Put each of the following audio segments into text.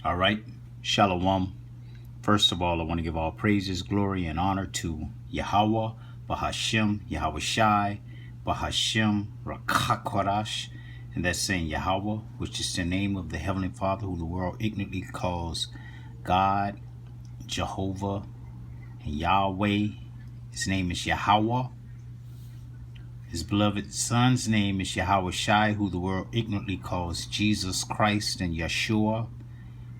All right, Shalom. First of all, I want to give all praises, glory, and honor to YAHAWAH, Bahashem, Yahawashi, Bahashem, Rawchaa Qadash, and that's saying YAHAWAH, which is the name of the Heavenly Father, who the world ignorantly calls God, Jehovah, and Yahweh. His name is YAHAWAH. His beloved Son's name is Yahawashi, who the world ignorantly calls Jesus Christ and Yeshua.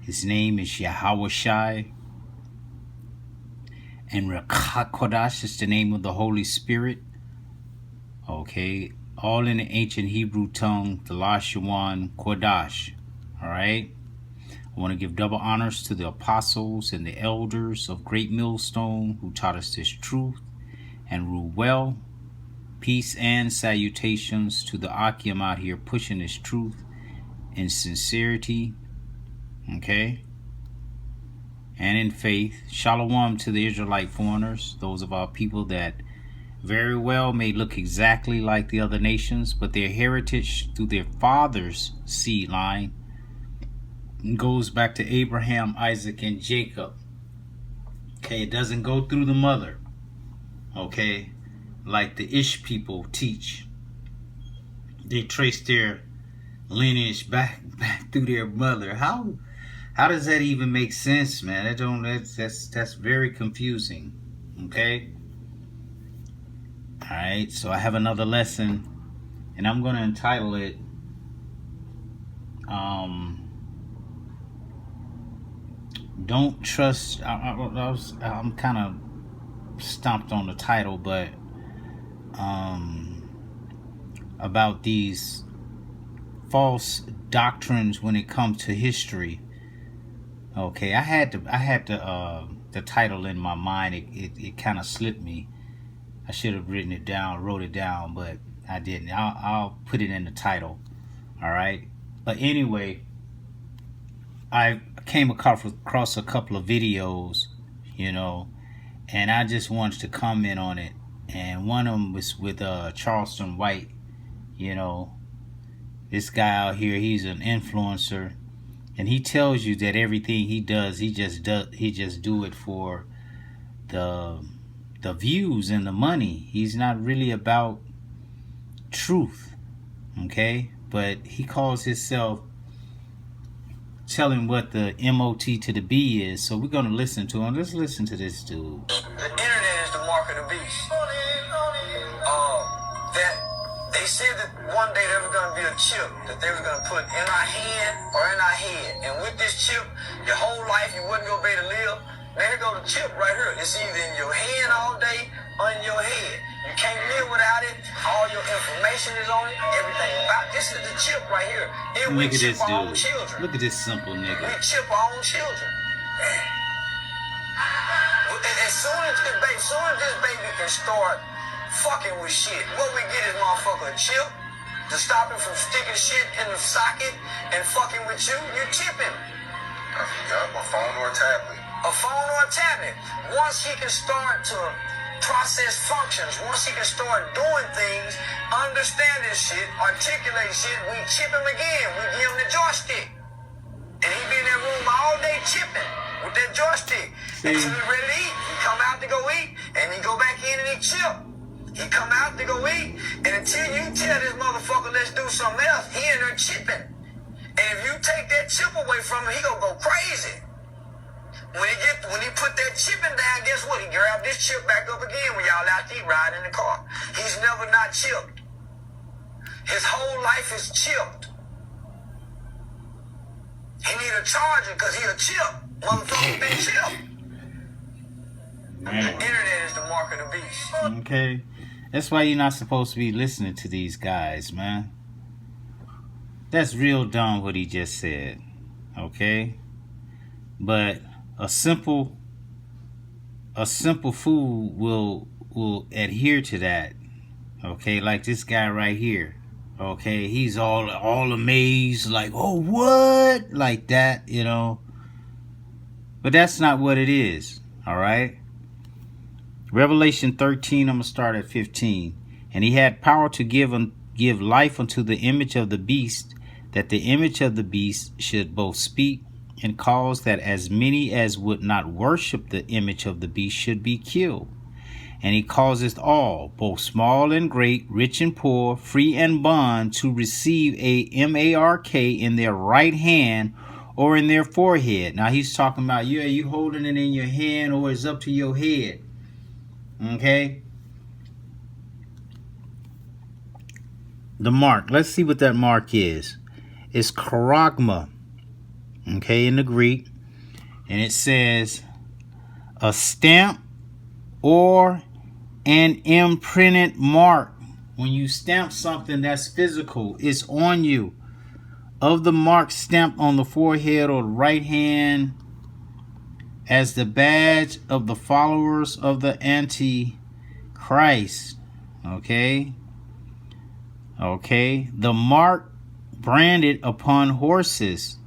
His name is Yahawashi. And Rawchaa Qadash is the name of the Holy Spirit. Okay, all in the ancient Hebrew tongue, the Lashawan Qadash. All right. I want to give double honors to the apostles and the elders of Great Millstone who taught us this truth and rule well. Peace and salutations to the Akim out here pushing this truth in sincerity, okay, and in faith. Shalom to the Israelite foreigners, those of our people that very well may look exactly like the other nations, but their heritage through their father's seed line goes back to Abraham, Isaac, and Jacob. Okay, it doesn't go through the mother, okay, like the Ish people teach. They trace their lineage back through their mother. How does that even make sense, man? That's very confusing. Okay. All right. So I have another lesson, and I'm going to entitle it "Don't Trust." I'm kind of stomped on the title, but about these false doctrines when it comes to history. Okay, I had the title in my mind. It kind of slipped me. I should have written it down, wrote it down, but I didn't. I'll put it in the title. All right. But anyway, I came across a couple of videos, you know, and I just wanted to comment on it. And one of them was with Charleston White. You know, this guy out here, he's an influencer, and he tells you that everything he does, he just do it for the views and the money. He's not really about truth, okay? But he calls himself telling what the MOT to the B is. So we're gonna listen to him. Let's listen to this dude. The internet is the mark of the beast. That they said that one day there was going to be a chip that they were going to put in our hand or in our head. And with this chip, your whole life you wouldn't go be able to live. Man, here go the chip right here. It's either in your hand all day or in your head. You can't live without it. All your information is on it. Everything about this is the chip right here. And Look at this our own dude. children. Look at this simple nigga. We chip our own children. As soon as this baby can start fucking with shit, what we get is motherfucker a chip to stop him from sticking shit in the socket and fucking with you. You tipping. A phone or a tablet. A phone or a tablet. Once he can start to process functions, once he can start doing things, understand this shit, articulate shit, we chip him again. We give him the joystick. And he be in that room all day chipping with that joystick. Until he's ready to eat. He come out to go eat, and he go back in and he chip. He come out to go eat, and until you tell this motherfucker, let's do something else, he in there chipping. And if you take that chip away from him, he gonna go crazy. When he put that chipping down, guess what? He grab this chip back up again when y'all out there riding in the car. He's never not chipped. His whole life is chipped. He need a charger because he a chip. Motherfucker been chipped. The internet is the mark of the beast. Okay. That's why you're not supposed to be listening to these guys, man. That's real dumb what he just said. Okay? But a simple fool will adhere to that. Okay, like this guy right here. Okay, he's all amazed, like, oh, what? Like that, you know. But that's not what it is. All right. Revelation 13, I'm going to start at 15. And he had power to give life unto the image of the beast, that the image of the beast should both speak and caused that as many as would not worship the image of the beast should be killed. And he causeth all, both small and great, rich and poor, free and bond, to receive a mark in their right hand or in their forehead. Now he's talking about, yeah, you holding it in your hand or it's up to your head. Okay? The mark. Let's see what that mark is. It's charagma. Okay, in the Greek. And it says a stamp or an imprinted mark. When you stamp something that's physical, it's on you. Of the mark stamped on the forehead or the right hand as the badge of the followers of the Antichrist. Okay. Okay. The mark branded upon horses.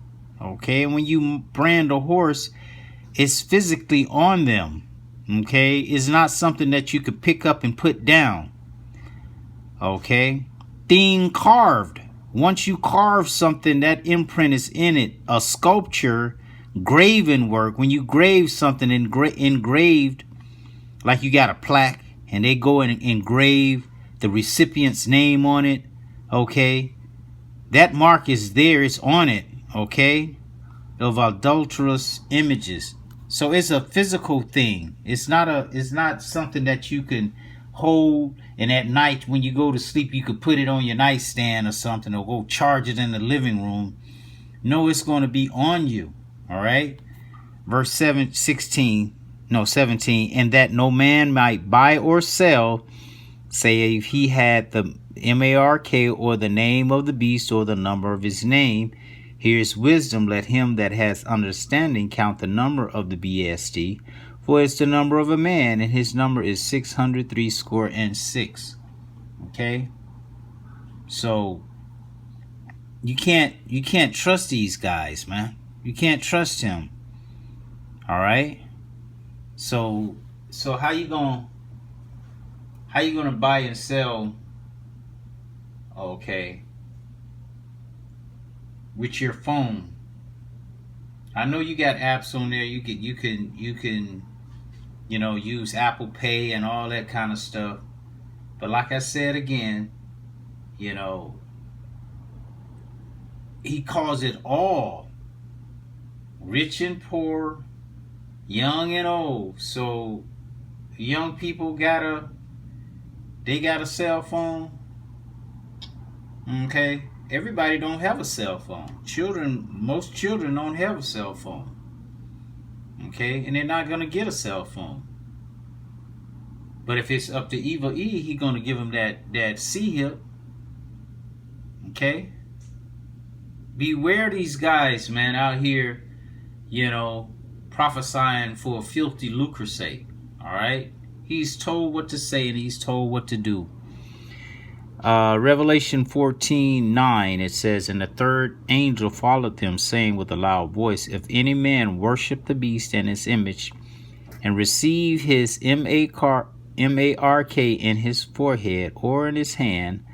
Okay. When you brand a horse, it's physically on them. Okay. It's not something that you could pick up and put down. Okay. Thing carved. Once you carve something, that imprint is in it. A sculpture, graven work. When you grave something engraved, like you got a plaque, and they go and engrave the recipient's name on it. Okay. That mark is there. It's on it. Okay. Of adulterous images. So it's a physical thing. It's not something that you can hold, and at night when you go to sleep you could put it on your nightstand or something, or go charge it in the living room. No, it's going to be on you. All right. Verse 17, and that no man might buy or sell, say if he had the mark or the name of the beast or the number of his name. Here's wisdom. Let him that has understanding count the number of the BSD, for it's the number of a man, and his number is 666. Okay. So you can't trust these guys, man. You can't trust him. All right. So how you gonna buy and sell? Okay. With your phone. I know you got apps on there. You can use Apple Pay and all that kind of stuff. But like I said again, he calls it all, rich and poor, young and old. So young people got a cell phone. Okay. Everybody don't have a cell phone. Most children don't have a cell phone. Okay, and they're not gonna get a cell phone. But if it's up to Evil E, he gonna give them that C-hip. Okay. Beware these guys, man, out here, prophesying for a filthy lucre's sake. All right. He's told what to say and he's told what to do. Revelation 14:9, it says, and the third angel followed them, saying with a loud voice, if any man worship the beast and his image, and receive his mark in his forehead or in his hand,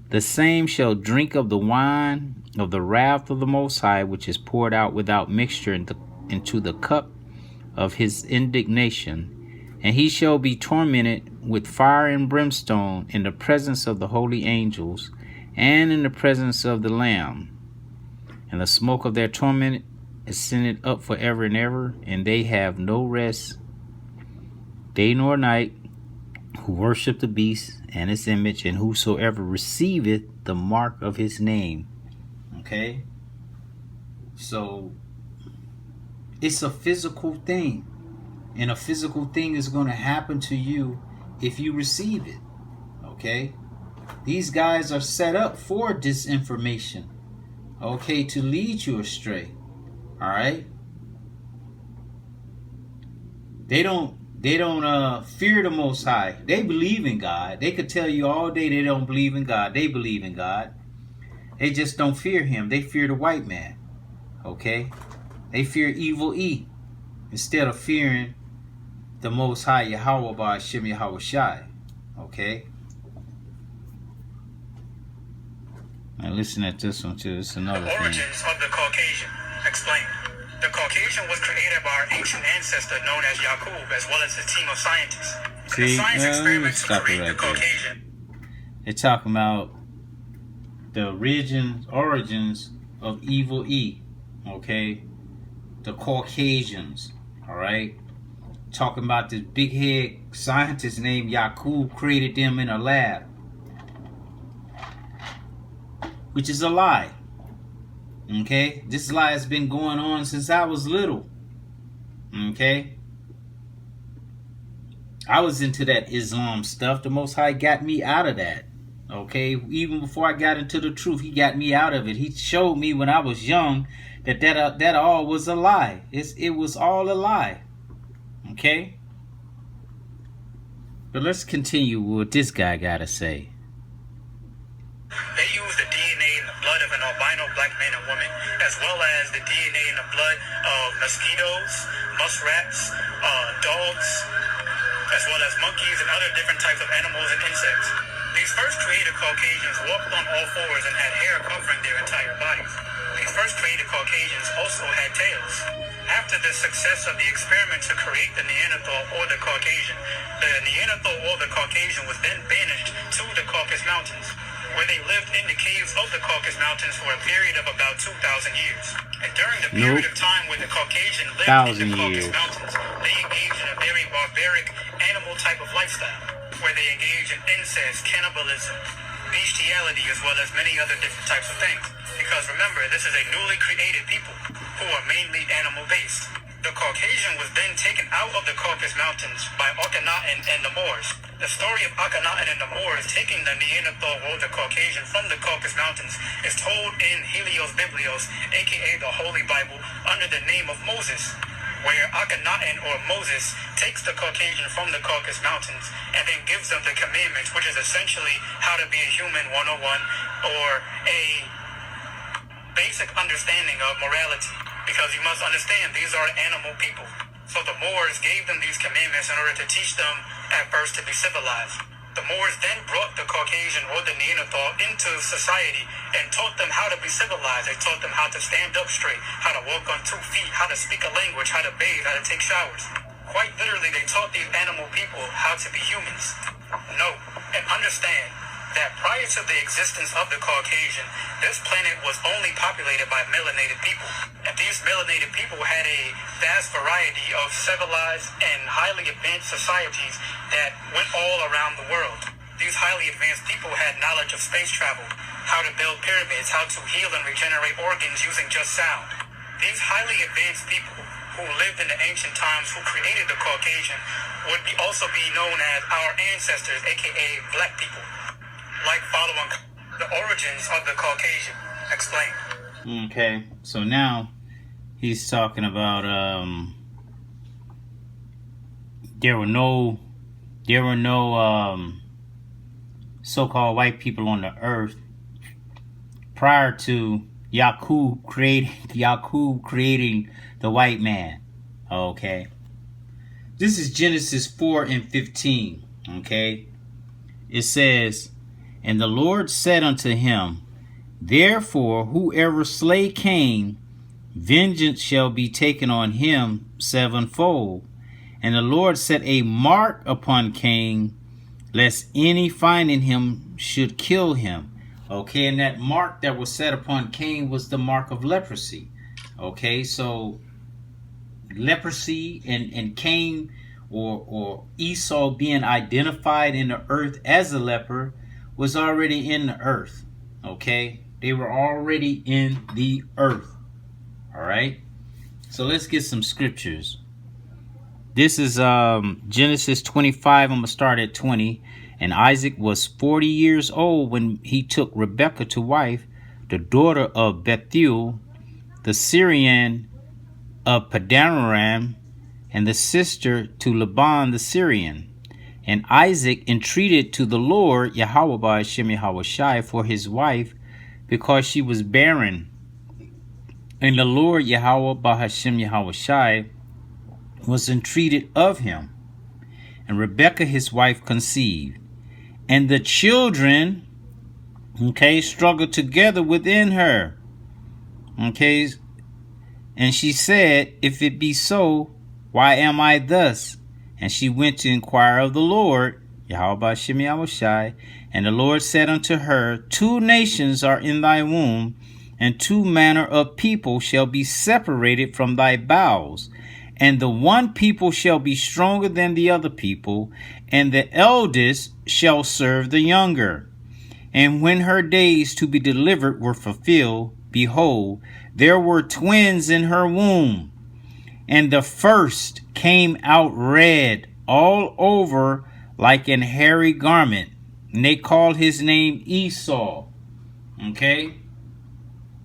the same shall drink of the wine of the wrath of the Most High, which is poured out without mixture into the cup of his indignation. And he shall be tormented with fire and brimstone in the presence of the holy angels and in the presence of the Lamb. And the smoke of their torment ascended up forever and ever, and they have no rest, day nor night, who worship the beast and his image, and whosoever receiveth the mark of his name. Okay? So, it's a physical thing. And a physical thing is going to happen to you if you receive it. Okay? These guys are set up for disinformation. Okay? To lead you astray. Alright? They don't fear the Most High. They believe in God. They could tell you all day they don't believe in God. They believe in God. They just don't fear him. They fear the white man. Okay? They fear Evil E instead of fearing the Most High, YAHAWAH, Shem Yahawashi. Okay? Now listen at this one too. It's another thing. Origins of the Caucasian. Explain. The Caucasian was created by our ancient ancestor known as Yaqub, as well as his team of scientists. See, Experiments to stop it create the right there. Caucasian. They're talking about the origins of evil E, okay? The Caucasians, all right? Talking about this big head scientist named Yaqub created them in a lab, which is a lie, okay? This lie has been going on since I was little, okay? I was into that Islam stuff. The Most High got me out of that. Okay, even before I got into the truth, he got me out of it. He showed me when I was young that all was a lie. It was all a lie. Okay, but let's continue with what this guy got to say. They use the DNA in the blood of an albino black man and woman, as well as the DNA in the blood of mosquitoes, muskrats, dogs, as well as monkeys and other different types of animals and insects. These first created Caucasians walked on all fours and had hair covering their entire bodies. These first created Caucasians also had tails. After the success of the experiment to create the Neanderthal or the Caucasian, the Neanderthal or the Caucasian was then banished to the Caucasus Mountains, where they lived in the caves of the Caucasus Mountains for a period of about 2,000 years. And during the period of time when the Caucasian lived in the Caucasus Mountains, they engaged in a very barbaric animal type of lifestyle, where they engage in incest, cannibalism, bestiality, as well as many other different types of things. Because remember, this is a newly created people who are mainly animal-based. The Caucasian was then taken out of the Caucasus Mountains by Akhenaten and the Moors. The story of Akhenaten and the Moors taking the Neanderthal or the Caucasian from the Caucasus Mountains is told in Helios Biblios, aka the Holy Bible, under the name of Moses, where Akhenaten or Moses takes the Caucasian from the Caucasus Mountains and then gives them the commandments, which is essentially how to be a human 101, or a basic understanding of morality. Because you must understand, these are animal people. So the Moors gave them these commandments in order to teach them at first to be civilized. The Moors then brought the Caucasian or the Neanderthal into society and taught them how to be civilized. They taught them how to stand up straight, how to walk on 2 feet, how to speak a language, how to bathe, how to take showers. Quite literally, they taught these animal people how to be humans. Know and understand that prior to the existence of the Caucasian, this planet was only populated by melanated people. And these melanated people had a vast variety of civilized and highly advanced societies that went all around the world. These highly advanced people had knowledge of space travel, how to build pyramids, how to heal and regenerate organs using just sound. These highly advanced people who lived in the ancient times, who created the Caucasian, would also be known as our ancestors, aka black people. Like following the origins of the Caucasian. Explain. Okay, so now he's talking about there were no so-called white people on the earth prior to Yaqub creating the white man. Okay, this is Genesis 4:15. Okay, it says, "And the Lord said unto him, Therefore, whoever slay Cain, vengeance shall be taken on him sevenfold. And the Lord set a mark upon Cain, lest any finding him should kill him." Okay, and that mark that was set upon Cain was the mark of leprosy. Okay, so leprosy and Cain or Esau being identified in the earth as a leper was already in the earth. Okay, they were already in the earth. All right, so let's get some scriptures. This is Genesis 25. I'm gonna start at 20. "And Isaac was 40 years old when he took Rebekah to wife, the daughter of Bethuel, the Syrian of Padanaram, and the sister to Laban the Syrian. And Isaac entreated to the Lord YAHAWAH Hashem Yahawashi for his wife, because she was barren. And the Lord YAHAWAH Hashem Yahawashi was entreated of him. And Rebekah his wife conceived. And the children, struggled together within her. And she said, If it be so, why am I thus? And she went to inquire of the Lord, Yahawashi, and the Lord said unto her, 2 nations are in thy womb, and 2 manner of people shall be separated from thy bowels. And the one people shall be stronger than the other people, and the eldest shall serve the younger. And when her days to be delivered were fulfilled, behold, there were twins in her womb. And the first came out red all over like an hairy garment. And they called his name Esau. Okay?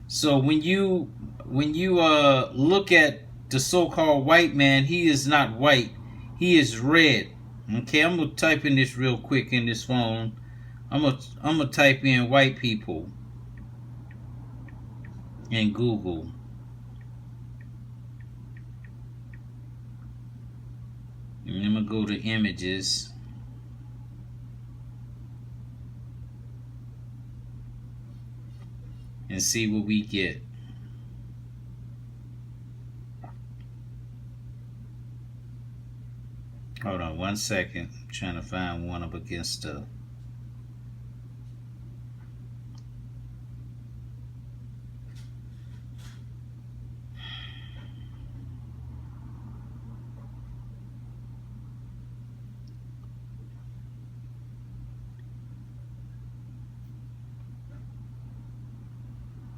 So when you look at the so-called white man, he is not white. He is red. Okay, I'm going to type in this real quick in this phone. I'm gonna type in white people in Google. And I'm gonna go to images. And see what we get. Hold on 1 second. I'm trying to find one up against the...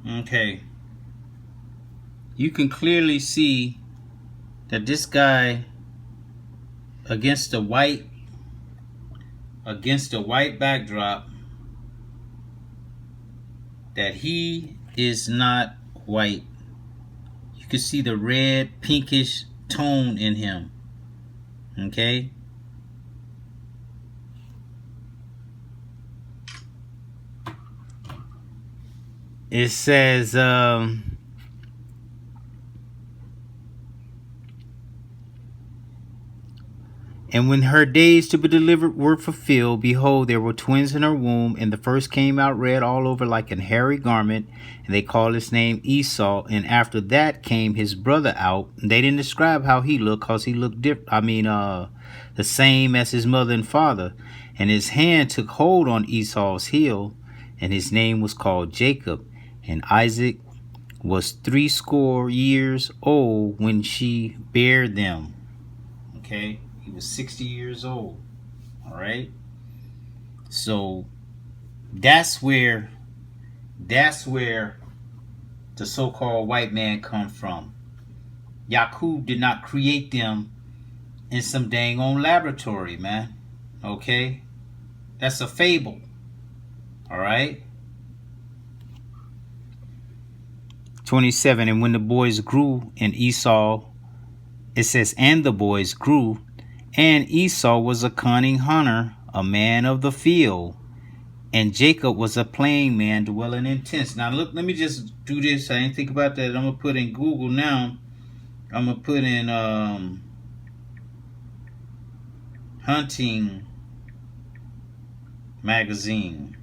Okay. You can clearly see that this guy against the white backdrop, that he is not white. You can see the red pinkish tone in him. Okay? It says and when her days to be delivered were fulfilled, behold, there were twins in her womb, and the first came out red all over like an hairy garment, and they called his name Esau. And after that came his brother out. They didn't describe how he looked, because he looked different. The same as his mother and father. And his hand took hold on Esau's heel, and his name was called Jacob. And Isaac was 80 years old when she bare them. Okay? He was 60 years old. All right. So that's where the so-called white man come from. Yakub did not create them in some dang on laboratory, man. Okay. That's a fable. All right. 27. And when the boys grew, and Esau, it says, and the boys grew, and Esau was a cunning hunter, a man of the field, and Jacob was a plain man dwelling in tents. Now look, let me just do this. I didn't think about that. I'm gonna put in Google now. I'm gonna put in hunting magazine.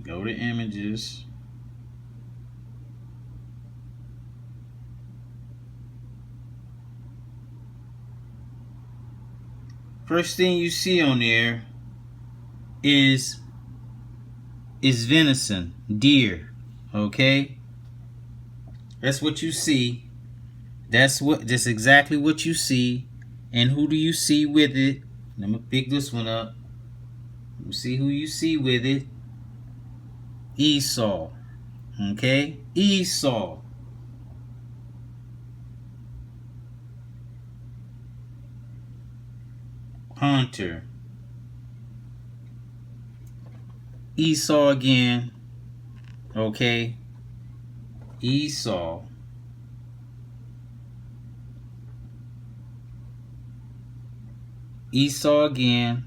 Go to images. First thing you see on there is venison, deer. Okay? That's what you see. That's exactly what you see. And who do you see with it? I'm gonna pick this one up. You see who you see with it. Esau. Okay? Esau. Hunter. Esau again. Okay? Esau. Esau again.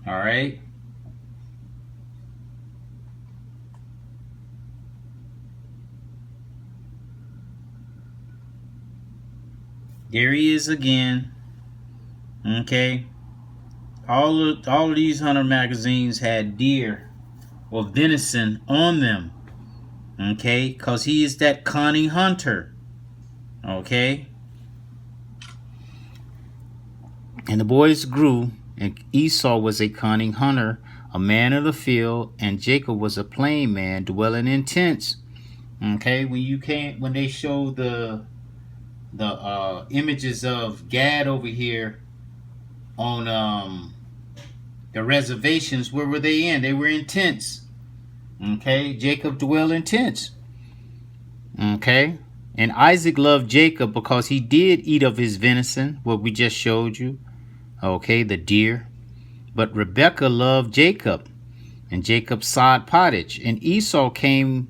All right? There he is again. Okay? All of these hunter magazines had deer or venison on them. Okay, because he is that cunning hunter. Okay. And the boys grew, and Esau was a cunning hunter, a man of the field, and Jacob was a plain man, dwelling in tents. Okay, when they show the images of Gad over here on the reservations, where were they in? They were in tents. Okay, Jacob dwelled in tents. Okay, and Isaac loved Jacob because he did eat of his venison, what we just showed you. Okay, the deer. But Rebekah loved Jacob, and Jacob sod pottage. And Esau came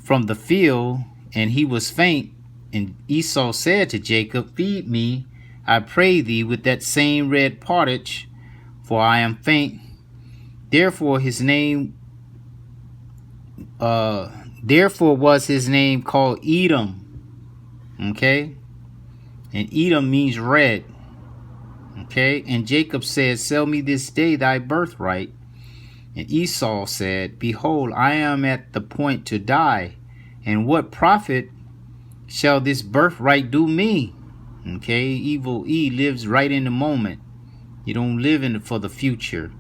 from the field, and he was faint. And Esau said to Jacob, feed me, I pray thee, with that same red pottage, for I am faint. Therefore was his name called Edom. Okay, and Edom means red. Okay, and Jacob said, sell me this day thy birthright. And Esau said, behold, I am at the point to die, and what profit shall this birthright do me? Okay, evil E lives right in the moment. You don't live for the future.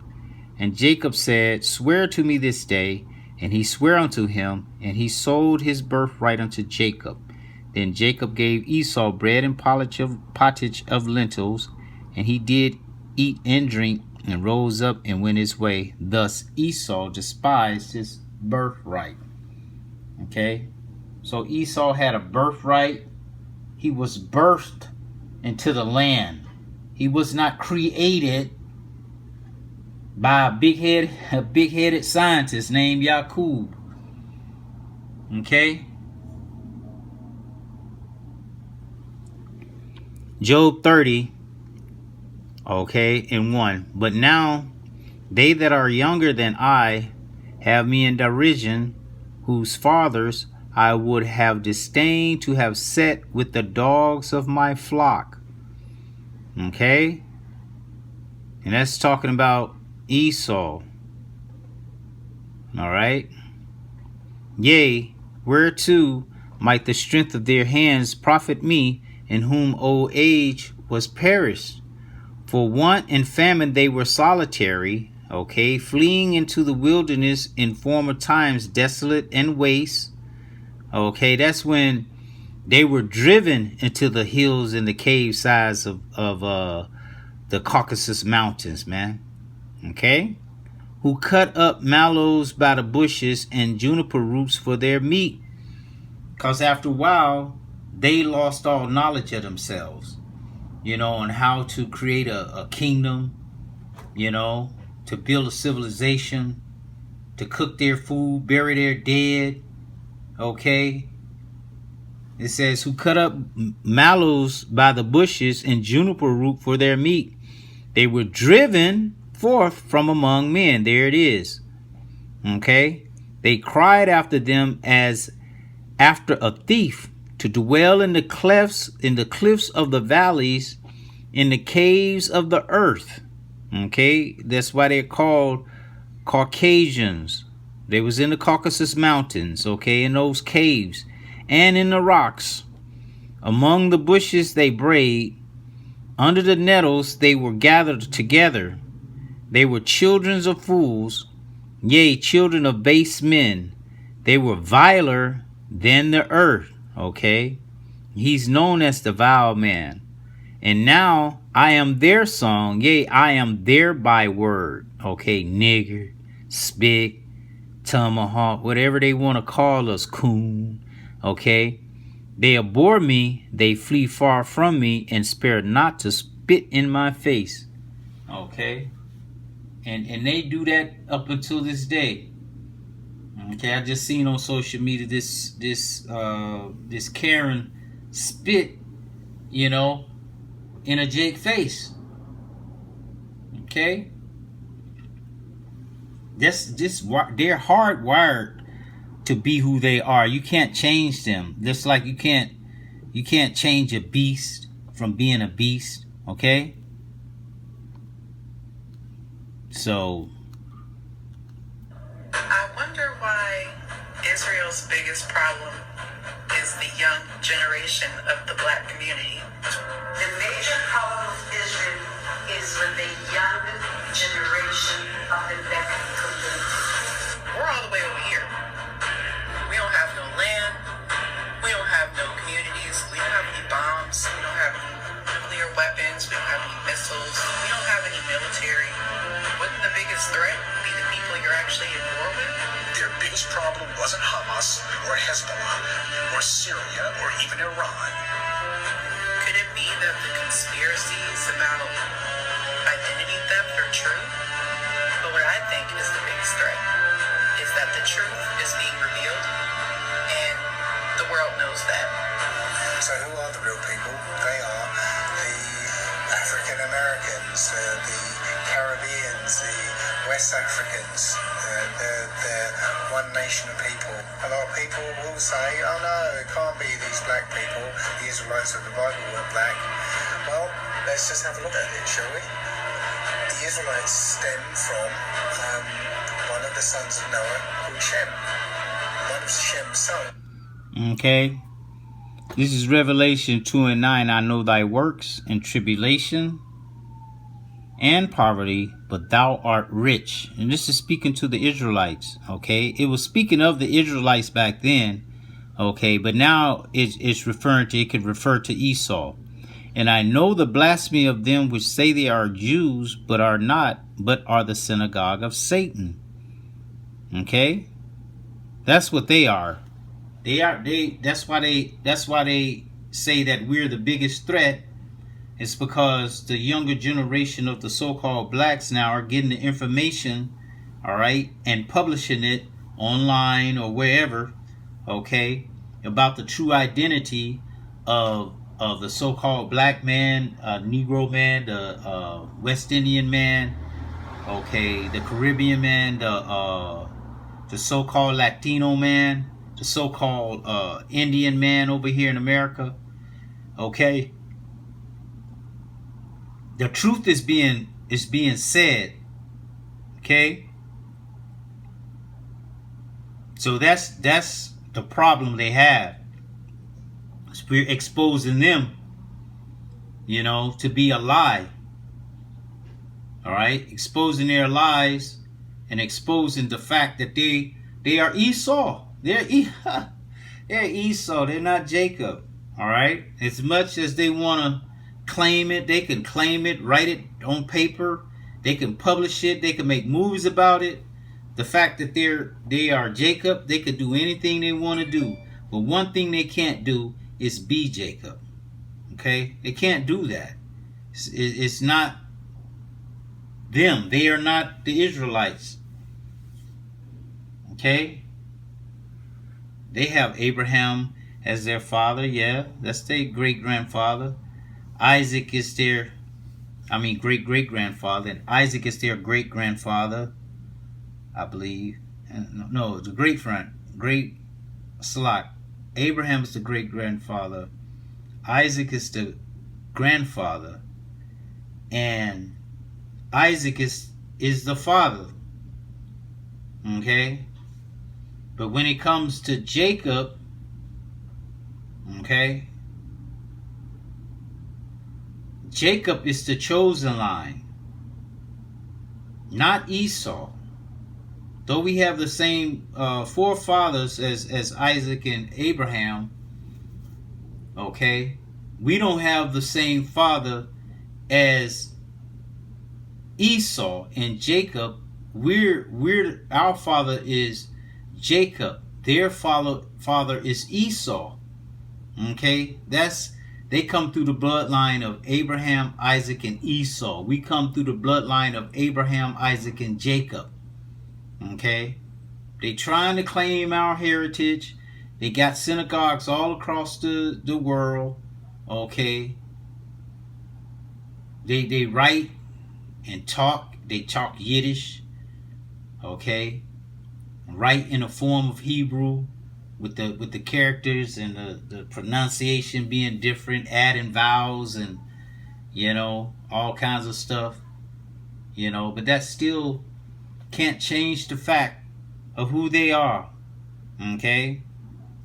And Jacob said, swear to me this day. And he sware unto him, and he sold his birthright unto Jacob. Then Jacob gave Esau bread and pottage of lentils, and he did eat and drink, and rose up and went his way. Thus Esau despised his birthright. Okay, so Esau had a birthright. He was birthed into the land. He was not created by a big-headed scientist named Yakub. Okay, Job 30. Okay, and 1. But now they that are younger than I have me in derision, whose fathers I would have disdained to have set with the dogs of my flock. Okay, and that's talking about Esau. All right. Yea, whereto might the strength of their hands profit me, in whom old age was perished? For want and famine they were solitary, okay, fleeing into the wilderness in former times, desolate and waste. Okay, that's when they were driven into the hills and the cave sides of the Caucasus Mountains, man. Okay, who cut up mallows by the bushes and juniper roots for their meat. Because after a while, they lost all knowledge of themselves. You know, on how to create a kingdom, you know, to build a civilization, to cook their food, bury their dead. Okay. It says, who cut up mallows by the bushes and juniper root for their meat. They were driven forth from among men. There it is. Okay. They cried after them as after a thief, to dwell in the cliffs of the valleys, in the caves of the earth. Okay, that's why they're called Caucasians. They was in the Caucasus Mountains, okay, in those caves and in the rocks. Among the bushes they brayed, under the nettles they were gathered together. They were children of fools, yea, children of base men. They were viler than the earth. Okay, he's known as the vile man. And now I am their song, yea, I am their byword. Okay, nigger, spick, tomahawk, whatever they want to call us, coon. Okay, they abhor me, they flee far from me, and spare not to spit in my face. Okay, and they do that up until this day. Okay, I just seen on social media this Karen spit, you know, in a Jake face. Okay, they're hardwired to be who they are. You can't change them. Just like you can't change a beast from being a beast. Okay. So I wonder why Israel's biggest problem is the young generation of the black community. The major problem with Israel is with the young generation of the black community. We're all the way over here. We don't have no land. We don't have no communities. We don't have any bombs. We don't have any nuclear weapons. We don't have any missiles. We don't have any military. Wouldn't the biggest threat be the people you're actually in war with? Their biggest problem wasn't Hamas or Hezbollah or Syria or even Iran. Could it be that the conspiracies about identity theft are true? But what I think is the biggest threat is that the truth is being revealed, and the world knows that. So who are the real people? They are the African Americans, the Caribbeans, the West Africans. They're one nation of people. A lot of people will say, oh no, it can't be these black people. The Israelites of the Bible were black. Well, let's just have a look at it, shall we? The Israelites stem from one of the sons of Noah called Shem. One of Shem's sons. okay. This is Revelation 2 and 9. I know thy works and tribulation and poverty, but thou art rich. And this is speaking to the Israelites. Okay. It was speaking of the Israelites back then. Okay. But now it's referring to, it could refer to Esau. And I know the blasphemy of them which say they are Jews, but are not, but are the synagogue of Satan. Okay. That's what they are. That's why they say that we're the biggest threat. It's because the younger generation of the so-called blacks now are getting the information, all right, and publishing it online or wherever, okay, about the true identity of the so-called black man, Negro man, the West Indian man, okay, the Caribbean man, the so-called Latino man, the so-called Indian man over here in America, okay. The truth is being said, okay. So that's the problem they have. We're exposing them, you know, to be a lie. All right, exposing their lies and exposing the fact that they are Esau. They're Esau. They're not Jacob. All right. As much as they want to claim it, they can claim it, write it on paper. They can publish it. They can make movies about it. The fact that they are Jacob, they could do anything they want to do. But one thing they can't do is be Jacob. Okay, they can't do that. It's not them. They are not the Israelites. Okay. They have Abraham as their father. Yeah, that's their great-grandfather. Isaac is their, great-great-grandfather. And Isaac is their great-grandfather, I believe. And no, it's a great Salak. Abraham is the great-grandfather. Isaac is the grandfather. And Isaac is the father. Okay? But when it comes to Jacob, okay, Jacob is the chosen line, not Esau. Though we have the same forefathers as Isaac and Abraham, okay, we don't have the same father as Esau and Jacob. Our father is Jacob. Their father is Esau. Okay, they come through the bloodline of Abraham, Isaac, and Esau. We come through the bloodline of Abraham, Isaac, and Jacob. Okay, they trying to claim our heritage. They got synagogues all across the world. Okay, they write and talk. They talk Yiddish. Okay, write in a form of Hebrew with the characters and the pronunciation being different, adding vowels and, you know, all kinds of stuff. you know, but that still can't change the fact of who they are. Okay?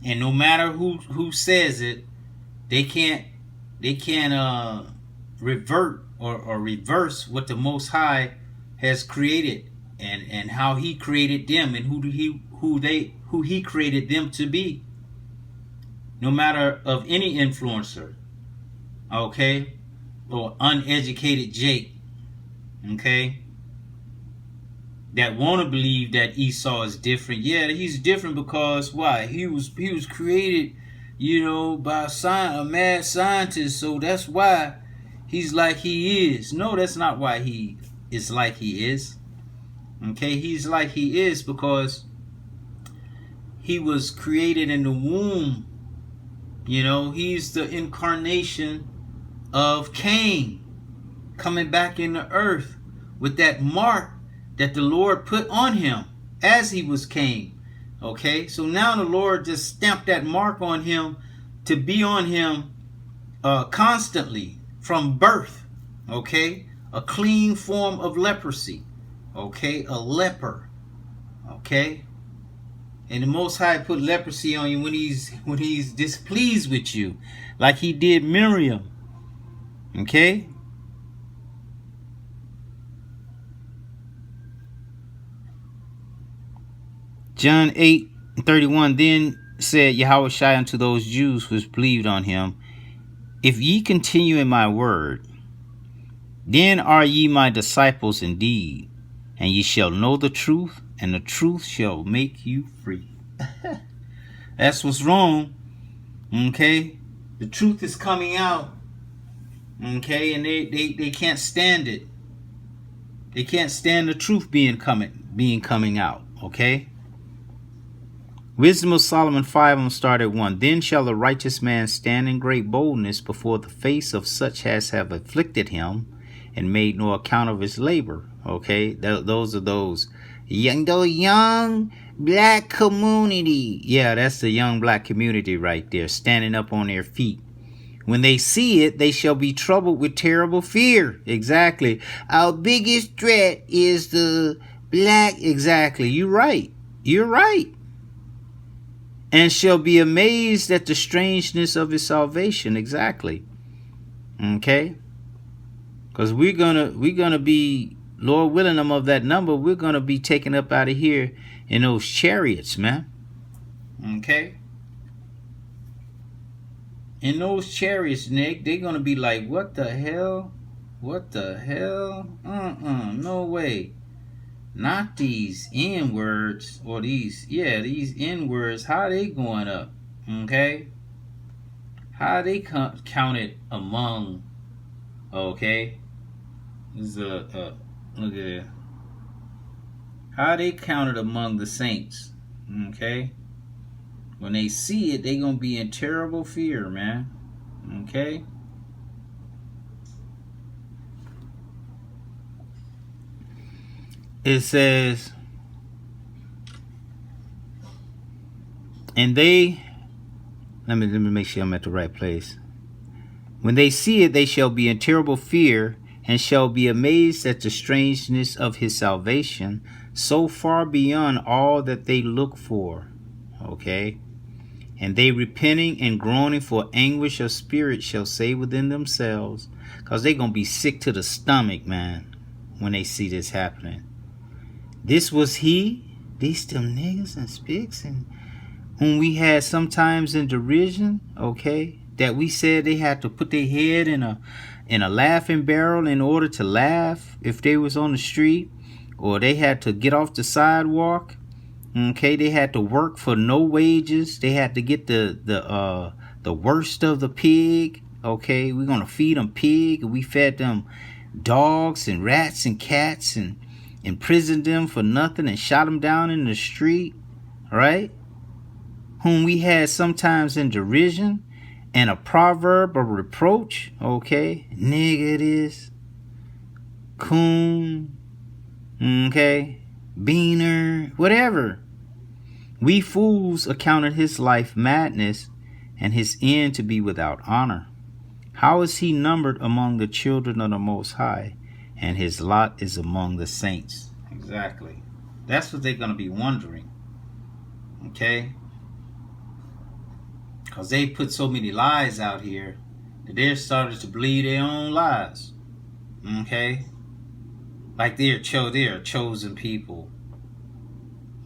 And no matter who says it, they can't revert or reverse what the Most High has created, and how he created them, and who he created them to be. No matter of any influencer, okay, or uneducated Jake, okay, that want to believe that Esau is different. Yeah, he's different because why? He was created, you know, by a mad scientist, so that's why he's like he is. No, that's not why he is like he is. Okay, he's like he is because he was created in the womb. You know, he's the incarnation of Cain coming back in the earth with that mark that the Lord put on him as he was Cain. Okay, so now the Lord just stamped that mark on him to be on him constantly from birth. Okay, a clean form of leprosy. Okay, a leper. Okay, and the Most High put leprosy on you when he's displeased with you, like he did Miriam. Okay. John 8:31. Then said Yahawashi unto those Jews which believed on him, if ye continue in my word, then are ye my disciples indeed, and ye shall know the truth, and the truth shall make you free. That's what's wrong. Okay, the truth is coming out. Okay, and they can't stand it. They can't stand the truth coming out. Okay. Wisdom of Solomon 5, I'm going to start at 1. Then shall the righteous man stand in great boldness before the face of such as have afflicted him, and made no account of his labor. Okay, those are those young black community. Yeah, that's the young black community right there, standing up on their feet. When they see it, they shall be troubled with terrible fear. Exactly. Our biggest threat is the black. Exactly. You're right. You're right. And shall be amazed at the strangeness of his salvation. Exactly. Okay. Because we're gonna be, Lord willing, I'm of that number. We're gonna be taken up out of here in those chariots, man. Okay. In those chariots, Nick, they're gonna be like, what the hell? What the hell? No way. Not these N-words, or these N-words. How they going up? Okay. How they counted among? Okay. This is look at it. How they counted among the saints. Okay. When they see it, they gonna be in terrible fear, man. Okay. It says, and they, let me make sure I'm at the right place. When they see it, they shall be in terrible fear, and shall be amazed at the strangeness of his salvation, so far beyond all that they look for. Okay. And they repenting and groaning for anguish of spirit shall say within themselves, because they're going to be sick to the stomach, man, when they see this happening. This was he, these them niggas and spics, and whom we had sometimes in derision, okay, that we said they had to put their head in a laughing barrel in order to laugh if they was on the street, or they had to get off the sidewalk. Okay, they had to work for no wages. They had to get the worst of the pig. Okay, we're gonna feed them pig, and we fed them dogs and rats and cats, and imprisoned them for nothing, and shot them down in the street. Right? Whom we had sometimes in derision, and a proverb of reproach. Okay, nigga this, coon. Okay, beaner, whatever. We fools accounted his life madness, and his end to be without honor. How is he numbered among the children of the Most High, and his lot is among the saints. Exactly. That's what they're going to be wondering. Okay? Because they put so many lies out here that they're starting to believe their own lies. Okay? Like they are chosen people.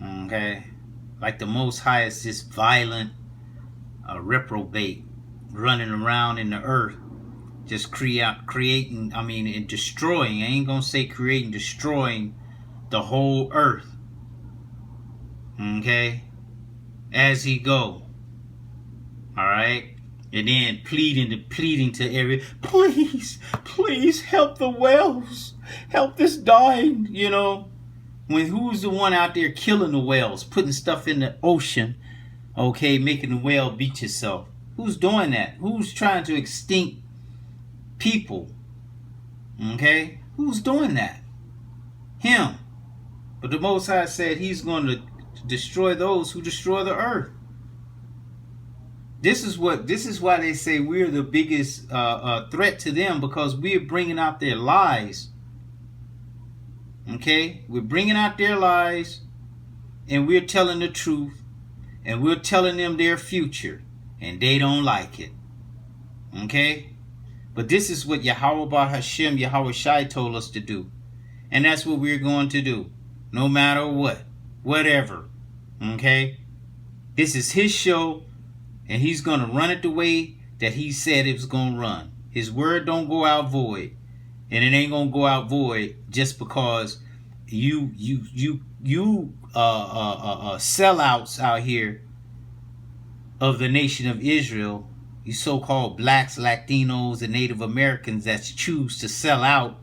Okay? Like the Most High is this violent reprobate running around in the earth, just creating, and destroying. I ain't gonna say creating, destroying the whole earth. Okay? As he go. Alright? And then pleading to every, please help the whales. Help this dying, When who's the one out there killing the whales, putting stuff in the ocean, okay, making the whale beat itself? Who's doing that? Who's trying to extinct people? Okay? Who's doing that? Him. But the Most High said he's going to destroy those who destroy the earth. This is why they say we're the biggest threat to them, because we're bringing out their lies. Okay? We're bringing out their lies, and we're telling the truth, and we're telling them their future, and they don't like it. Okay? But this is what Yahawashi Hashem, Yahawashi told us to do. And that's what we're going to do. No matter what. Whatever. Okay? This is his show, and he's going to run it the way that he said it was going to run. His word don't go out void. And it ain't going to go out void just because you sellouts out here of the nation of Israel, you so-called blacks, Latinos, and Native Americans that choose to sell out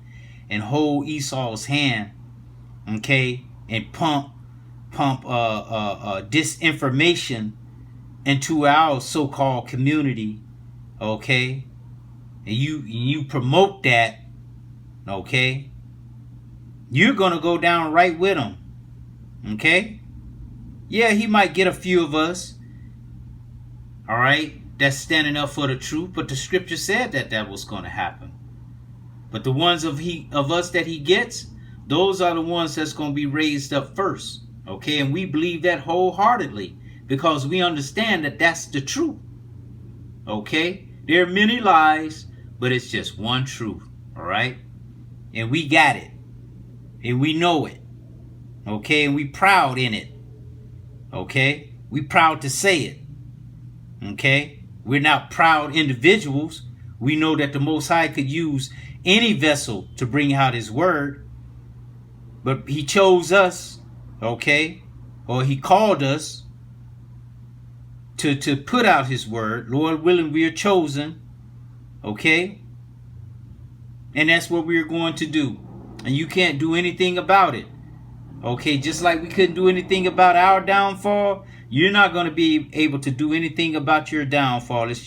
and hold Esau's hand, okay, and pump disinformation into our so-called community, okay, and you promote that, okay, you're gonna go down right with him, okay? Yeah, he might get a few of us, all right, that's standing up for the truth, but the scripture said that was going to happen. But the ones of us that he gets, those are the ones that's going to be raised up first, okay? And we believe that wholeheartedly because we understand that that's the truth, okay? There are many lies, but it's just one truth, all right? And we got it, and we know it, okay? And we proud in it, okay? We proud to say it, okay? We're not proud individuals. We know that the Most High could use any vessel to bring out his word, but he chose us, okay? Or he called us to put out his word. Lord willing, we are chosen, okay? And that's what we're going to do. And you can't do anything about it, okay? Just like we couldn't do anything about our downfall, you're not going to be able to do anything about your downfall. It's